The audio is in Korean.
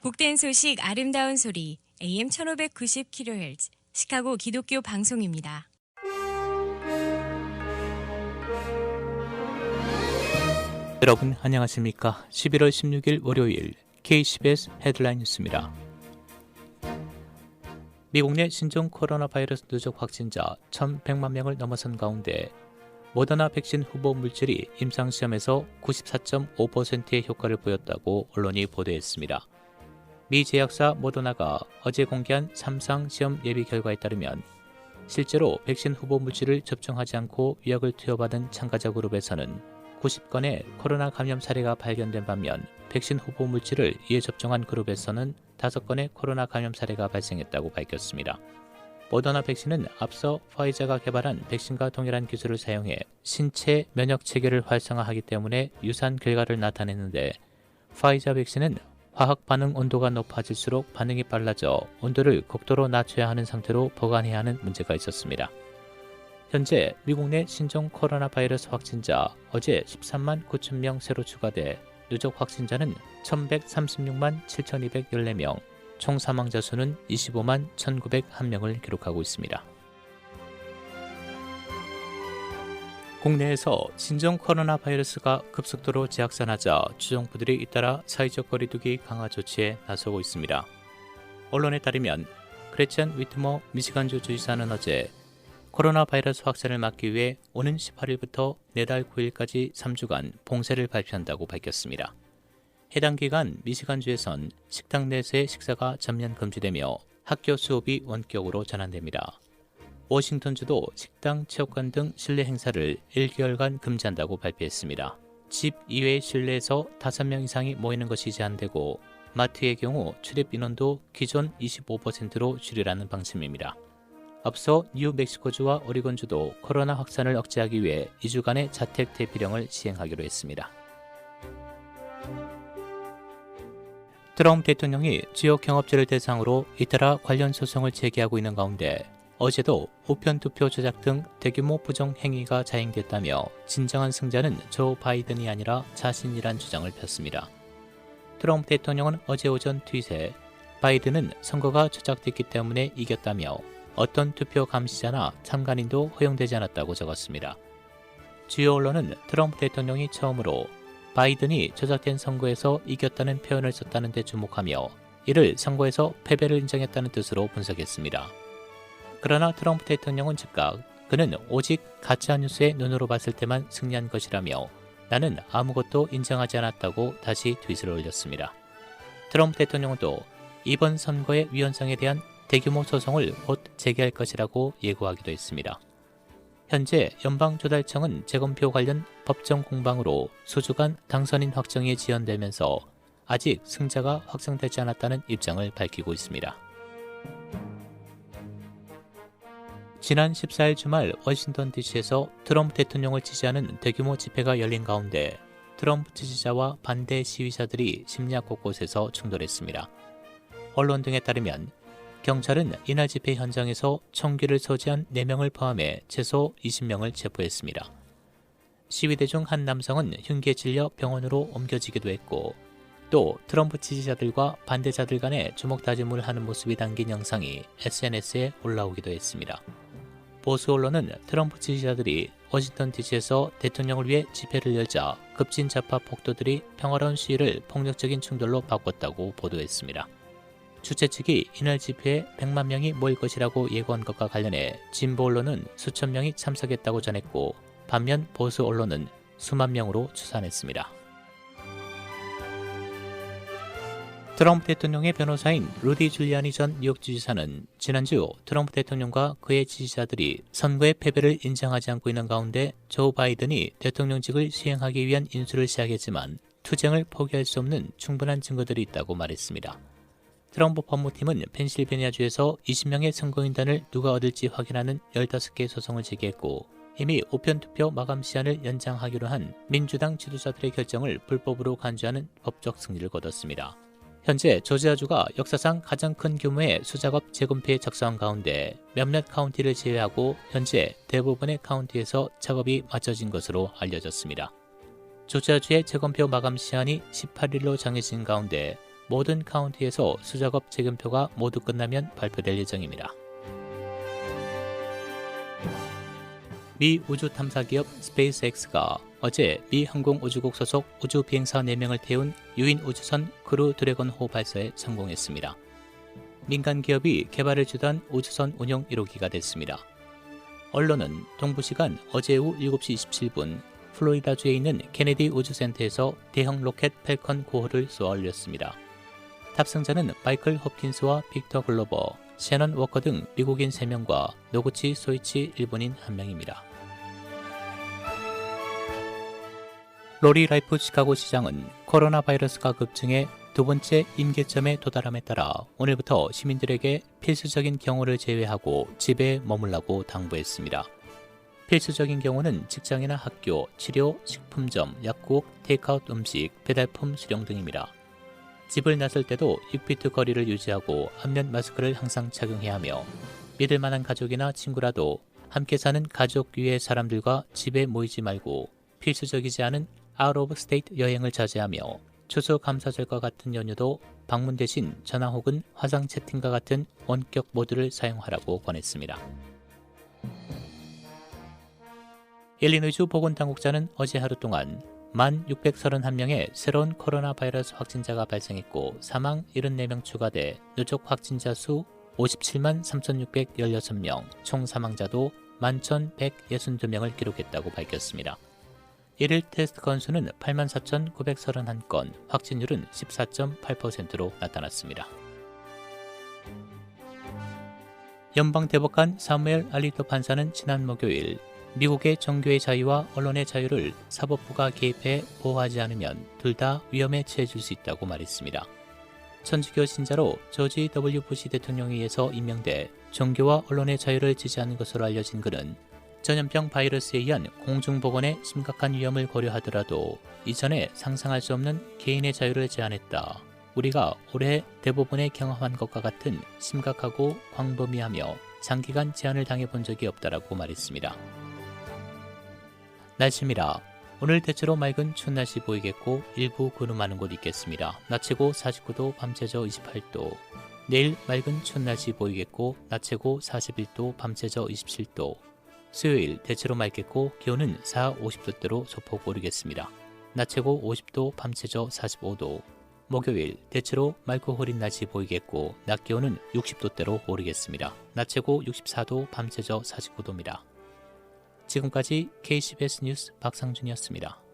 복된 소식 아름다운 소리 AM 1590kHz 시카고 기독교 방송입니다. 여러분 안녕하십니까? 11월 16일 월요일 KCBS 헤드라인 뉴스입니다. 미국 내 신종 코로나 바이러스 누적 확진자 1,100만 명을 넘어선 가운데 모더나 백신 후보 물질이 임상시험에서 94.5%의 효과를 보였다고 언론이 보도했습니다. 미 제약사 모더나가 어제 공개한 3상 시험 예비 결과에 따르면 실제로 백신 후보 물질을 접종하지 않고 위약을 투여받은 참가자 그룹에서는 90건의 코로나 감염 사례가 발견된 반면 백신 후보 물질을 이에 접종한 그룹에서는 5건의 코로나 감염 사례가 발생했다고 밝혔습니다. 모더나 백신은 앞서 화이자가 개발한 백신과 동일한 기술을 사용해 신체 면역 체계를 활성화하기 때문에 유사한 결과를 나타냈는데 화이자 백신은 화학 반응 온도가 높아질수록 반응이 빨라져 온도를 극도로 낮춰야 하는 상태로 보관해야 하는 문제가 있었습니다. 현재 미국 내 신종 코로나 바이러스 확진자 어제 13만 9천 명 새로 추가돼 누적 확진자는 1,136만 7,214명, 총 사망자 수는 25만 1,901명을 기록하고 있습니다. 국내에서 신종 코로나 바이러스가 급속도로 재확산하자 주정부들이 잇따라 사회적 거리두기 강화 조치에 나서고 있습니다. 언론에 따르면 그레첸 위트머 미시간주 주지사는 어제 코로나 바이러스 확산을 막기 위해 오는 18일부터 내달 9일까지 3주간 봉쇄를 발표한다고 밝혔습니다. 해당 기간 미시간주에선 식당 내에서의 식사가 전면 금지되며 학교 수업이 원격으로 전환됩니다. 워싱턴주도 식당, 체육관 등 실내 행사를 1개월간 금지한다고 발표했습니다. 집 이외의 실내에서 5명 이상이 모이는 것이 제한되고 마트의 경우 출입 인원도 기존 25%로 줄이라는 방침입니다. 앞서 뉴멕시코주와 오리곤주도 코로나 확산을 억제하기 위해 2주간의 자택 대피령을 시행하기로 했습니다. 트럼프 대통령이 지역 경업체를 대상으로 잇따라 관련 소송을 제기하고 있는 가운데 어제도 우편투표 조작 등 대규모 부정 행위가 자행됐다며 진정한 승자는 조 바이든이 아니라 자신이란 주장을 폈습니다. 트럼프 대통령은 어제 오전 트윗에 바이든은 선거가 조작됐기 때문에 이겼다며 어떤 투표 감시자나 참관인도 허용되지 않았다고 적었습니다. 주요 언론은 트럼프 대통령이 처음으로 바이든이 조작된 선거에서 이겼다는 표현을 썼다는 데 주목하며 이를 선거에서 패배를 인정했다는 뜻으로 분석했습니다. 그러나 트럼프 대통령은 즉각 그는 오직 가짜뉴스의 눈으로 봤을 때만 승리한 것이라며 나는 아무것도 인정하지 않았다고 다시 트윗을 올렸습니다. 트럼프 대통령은 또 이번 선거의 위헌성에 대한 대규모 소송을 곧 제기할 것이라고 예고하기도 했습니다. 현재 연방조달청은 재검표 관련 법정 공방으로 수주간 당선인 확정이 지연되면서 아직 승자가 확정되지 않았다는 입장을 밝히고 있습니다. 지난 14일 주말 워싱턴 DC에서 트럼프 대통령을 지지하는 대규모 집회가 열린 가운데 트럼프 지지자와 반대 시위자들이 심리학 곳곳에서 충돌했습니다. 언론 등에 따르면 경찰은 이날 집회 현장에서 총기를 소지한 4명을 포함해 최소 20명을 체포했습니다. 시위대 중 한 남성은 흉기에 찔려 병원으로 옮겨지기도 했고 또 트럼프 지지자들과 반대자들 간의 주먹 다짐을 하는 모습이 담긴 영상이 SNS에 올라오기도 했습니다. 보수 언론은 트럼프 지지자들이 워싱턴 DC에서 대통령을 위해 집회를 열자 급진 좌파 폭도들이 평화로운 시위를 폭력적인 충돌로 바꿨다고 보도했습니다. 주최 측이 이날 집회에 100만 명이 모일 것이라고 예고한 것과 관련해 진보 언론은 수천 명이 참석했다고 전했고 반면 보수 언론은 수만 명으로 추산했습니다. 트럼프 대통령의 변호사인 루디 줄리아니 전 뉴욕주지사는 지난주 트럼프 대통령과 그의 지지자들이 선거의 패배를 인정하지 않고 있는 가운데 조 바이든이 대통령직을 시행하기 위한 인수를 시작했지만 투쟁을 포기할 수 없는 충분한 증거들이 있다고 말했습니다. 트럼프 법무팀은 펜실베니아주에서 20명의 선거인단을 누가 얻을지 확인하는 15개의 소송을 제기했고 이미 우편투표 마감 시한을 연장하기로 한 민주당 지도자들의 결정을 불법으로 간주하는 법적 승리를 거뒀습니다. 현재 조지아주가 역사상 가장 큰 규모의 수작업 재검표에 착수한 가운데 몇몇 카운티를 제외하고 현재 대부분의 카운티에서 작업이 마쳐진 것으로 알려졌습니다. 조지아주의 재검표 마감 시한이 18일로 정해진 가운데 모든 카운티에서 수작업 재검표가 모두 끝나면 발표될 예정입니다. 미 우주 탐사 기업 스페이스X가 어제 미 항공우주국 소속 우주 비행사 4명을 태운 유인 우주선 크루 드래곤호 발사에 성공했습니다. 민간 기업이 개발을 주도한 우주선 운용 1호기가 됐습니다. 언론은 동부시간 어제 오후 7시 27분 플로리다주에 있는 케네디 우주센터에서 대형 로켓 팰컨 9호를 쏘아 올렸습니다. 탑승자는 마이클 홉킨스와 빅터 글로버, 셰넌 워커 등 미국인 3명과 노구치 소이치 일본인 1명입니다. 로리 라이프 시카고 시장은 코로나 바이러스가 급증해 두 번째 임계점에 도달함에 따라 오늘부터 시민들에게 필수적인 경우를 제외하고 집에 머물라고 당부했습니다. 필수적인 경우는 직장이나 학교, 치료, 식품점, 약국, 테이크아웃 음식, 배달품 수령 등입니다. 집을 나설 때도 6피트 거리를 유지하고 안면 마스크를 항상 착용해야 하며 믿을 만한 가족이나 친구라도 함께 사는 가족 위의 사람들과 집에 모이지 말고 필수적이지 않은 아웃 오브 스테이트 여행을 자제하며 추수감사절과 같은 연휴도 방문 대신 전화 혹은 화상 채팅과 같은 원격 모드를 사용하라고 권했습니다. 일리노이주 보건당국자는 어제 하루 동안 1,631명의 새로운 코로나 바이러스 확진자가 발생했고 사망 74명 추가돼 누적 확진자 수 57만 3,616명, 총 사망자도 11,162명을 기록했다고 밝혔습니다. 1일 테스트 건수는 84,931건, 확진율은 14.8%로 나타났습니다. 연방대법관 사무엘 알리토 판사는 지난 목요일 미국의 종교의 자유와 언론의 자유를 사법부가 개입해 보호하지 않으면 둘 다 위험에 처해질 수 있다고 말했습니다. 천주교 신자로 조지 W. 부시 대통령에 의해서 임명돼 종교와 언론의 자유를 지지하는 것으로 알려진 그는 전염병 바이러스에 의한 공중보건의 심각한 위험을 고려하더라도 이전에 상상할 수 없는 개인의 자유를 제한했다. 우리가 올해 대부분의 경험한 것과 같은 심각하고 광범위하며 장기간 제한을 당해본 적이 없다라고 말했습니다. 날씨입니다. 오늘 대체로 맑은 추운 날씨 보이겠고 일부 구름 많은 곳 있겠습니다. 낮 최고 49도, 밤 최저 28도. 내일 맑은 추운 날씨 보이겠고 낮 최고 41도, 밤 최저 27도. 수요일 대체로 맑겠고 기온은 4, 50도대로 소폭 오르겠습니다. 낮 최고 50도, 밤 최저 45도. 목요일 대체로 맑고 흐린 날씨 보이겠고 낮 기온은 60도대로 오르겠습니다. 낮 최고 64도, 밤 최저 49도입니다. 지금까지 KCBS 뉴스 박상준이었습니다.